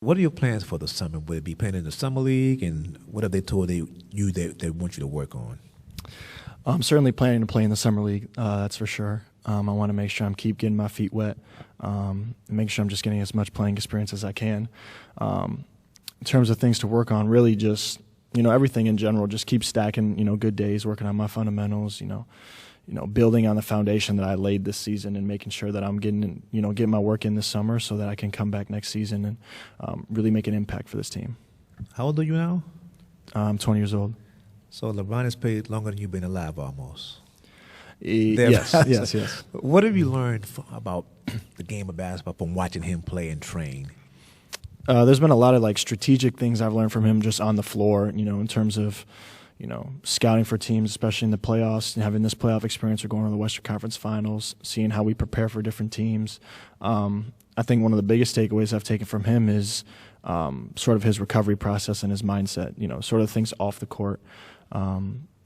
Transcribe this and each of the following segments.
What are your plans for the summer? Will it be playing in the summer league, and what have they told you they want you to work on? I'm certainly planning to play in the summer league. That's for sure. I want to make sure I'm keep getting my feet wet, and make sure I'm just getting as much playing experience as I can. In terms of things to work on, really just everything in general. Just keep stacking good days, working on my fundamentals. Building on the foundation that I laid this season and making sure that I'm getting my work in this summer so that I can come back next season and really make an impact for this team. How old are you now? I'm 20 years old. So LeBron has played longer than you've been alive almost. Yes. What have you learned about the game of basketball from watching him play and train? There's been a lot of strategic things I've learned from him just on the floor, in terms of scouting for teams, especially in the playoffs, and having this playoff experience or going to the Western Conference Finals, seeing how we prepare for different teams. I think one of the biggest takeaways I've taken from him is sort of his recovery process and his mindset, sort of things off the court.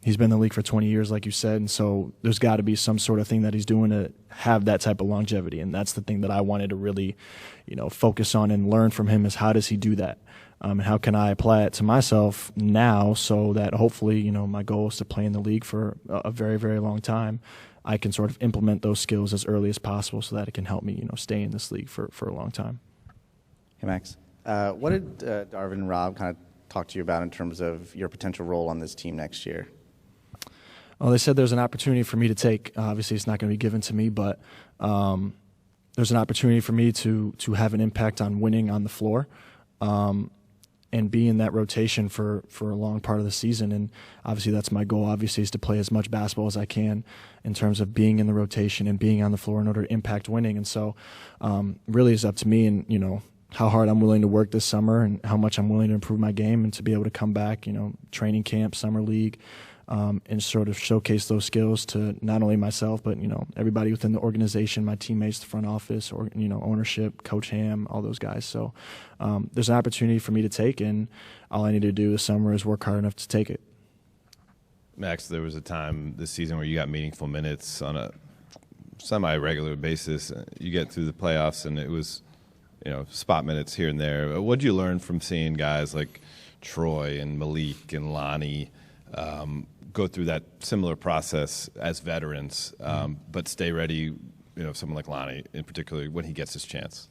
He's been in the league for 20 years, like you said, and so there's got to be some sort of thing that he's doing to have that type of longevity, and that's the thing that I wanted to really, focus on and learn from him is how does he do that? And how can I apply it to myself now so that hopefully, my goal is to play in the league for a very, very long time. I can sort of implement those skills as early as possible so that it can help me, stay in this league for a long time. Hey, Max. What did Darvin and Rob kind of talk to you about in terms of your potential role on this team next year? Well, they said there's an opportunity for me to take. Obviously, it's not going to be given to me, but there's an opportunity for me to have an impact on winning on the floor. And be in that rotation for a long part of the season. And obviously that's my goal, obviously, is to play as much basketball as I can in terms of being in the rotation and being on the floor in order to impact winning. And so really it's up to me and, how hard I'm willing to work this summer and how much I'm willing to improve my game and to be able to come back, training camp, summer league, and sort of showcase those skills to not only myself, but, everybody within the organization, my teammates, the front office, or, ownership, Coach Ham, all those guys. So there's an opportunity for me to take, and all I need to do this summer is work hard enough to take it. Max, there was a time this season where you got meaningful minutes on a semi-regular basis. You get through the playoffs, and it was, spot minutes here and there. What did you learn from seeing guys like Troy and Malik and Lonnie go through that similar process as veterans, but stay ready, someone like Lonnie in particular when he gets his chance?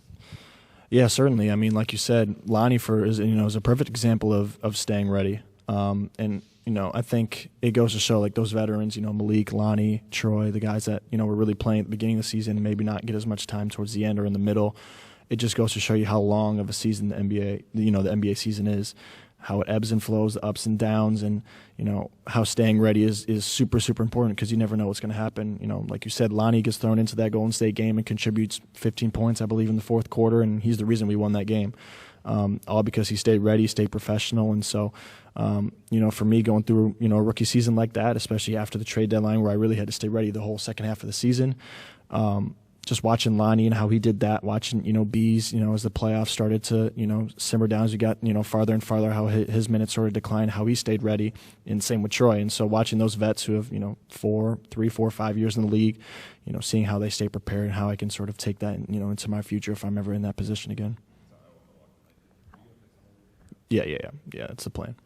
Yeah, certainly. I mean, like you said, Lonnie is a perfect example of staying ready. And I think it goes to show those veterans, Malik, Lonnie, Troy, the guys that, were really playing at the beginning of the season and maybe not get as much time towards the end or in the middle. It just goes to show you how long of a season the NBA season is, how it ebbs and flows, the ups and downs, and how staying ready is super, super important because you never know what's going to happen. Like you said, Lonnie gets thrown into that Golden State game and contributes 15 points, I believe, in the fourth quarter, and he's the reason we won that game. All because he stayed ready, stayed professional, and so for me going through a rookie season like that, especially after the trade deadline where I really had to stay ready the whole second half of the season. Just watching Lonnie and how he did that, watching, Bees, as the playoffs started to, simmer down as we got, farther and farther, how his minutes sort of declined, how he stayed ready, and same with Troy. And so watching those vets who have, 3, 4, 5 years in the league, seeing how they stay prepared and how I can sort of take that, into my future if I'm ever in that position again. Yeah, that's the plan.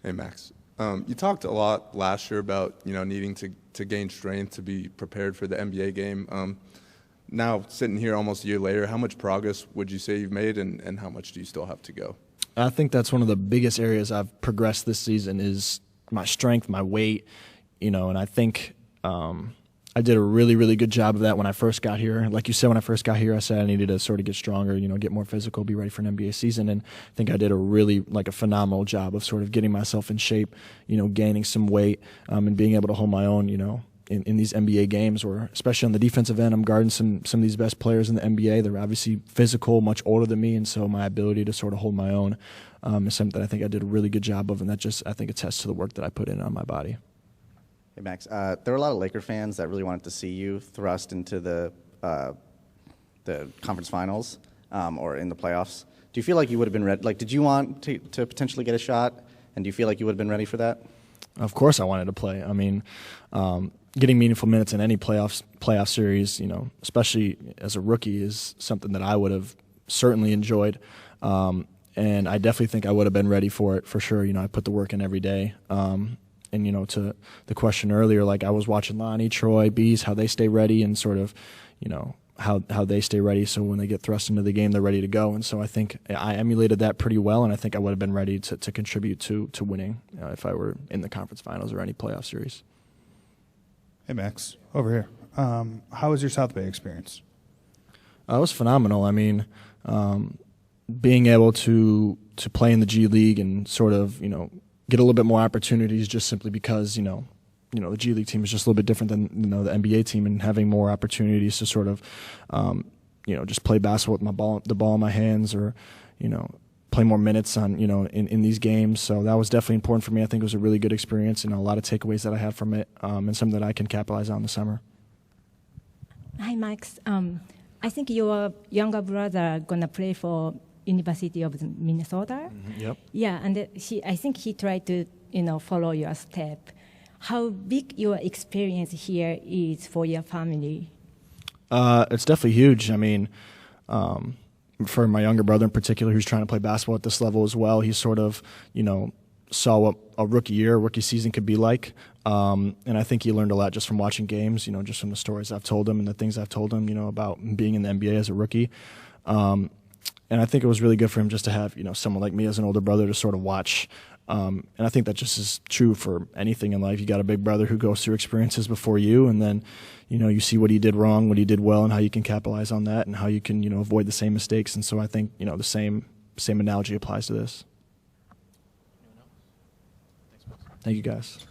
Hey, Max. You talked a lot last year about, needing to gain strength to be prepared for the NBA game. Now, sitting here almost a year later, how much progress would you say you've made, and how much do you still have to go? I think that's one of the biggest areas I've progressed this season is my strength, my weight, and I think I did a really, really good job of that when I first got here. Like you said, when I first got here, I said I needed to sort of get stronger, get more physical, be ready for an NBA season. And I think I did a really, a phenomenal job of sort of getting myself in shape, gaining some weight, and being able to hold my own, in these NBA games where, especially on the defensive end, I'm guarding some of these best players in the NBA. They're obviously physical, much older than me, and so my ability to sort of hold my own is something that I think I did a really good job of, and that just, I think, attests to the work that I put in on my body. Hey, Max, there were a lot of Laker fans that really wanted to see you thrust into the conference finals or in the playoffs. Do you feel like you would have been ready? Did you want to potentially get a shot, and do you feel like you would have been ready for that? Of course I wanted to play. I mean, getting meaningful minutes in any playoff series, especially as a rookie, is something that I would have certainly enjoyed. And I definitely think I would have been ready for it for sure. I put the work in every day. And to the question earlier, like I was watching Lonnie, Troy, Bees, how they stay ready and sort of, how they stay ready. So when they get thrust into the game, they're ready to go. And so I think I emulated that pretty well, and I think I would have been ready to contribute to winning if I were in the conference finals or any playoff series. Hey, Max, over here. How was your South Bay experience? It was phenomenal. I mean, being able to play in the G League and sort of, get a little bit more opportunities just simply because, the G League team is just a little bit different than the NBA team, and having more opportunities to sort of, just play basketball with the ball in my hands, or, play more minutes on, in these games. So that was definitely important for me. I think it was a really good experience, and a lot of takeaways that I had from it, and some that I can capitalize on this summer. Hi, Max. I think your younger brother gonna play for University of Minnesota. Mm-hmm. Yep. Yeah, and I think he tried to, follow your step. How big your experience here is for your family? It's definitely huge. I mean, for my younger brother in particular, who's trying to play basketball at this level as well, he sort of, saw what a rookie season could be like. And I think he learned a lot just from watching games, just from the stories I've told him and the things I've told him, about being in the NBA as a rookie. And I think it was really good for him just to have, someone like me as an older brother to sort of watch. And I think that just is true for anything in life. You got a big brother who goes through experiences before you, and then, you see what he did wrong, what he did well, and how you can capitalize on that, and how you can, avoid the same mistakes. And so I think, the same analogy applies to this. Thank you, guys.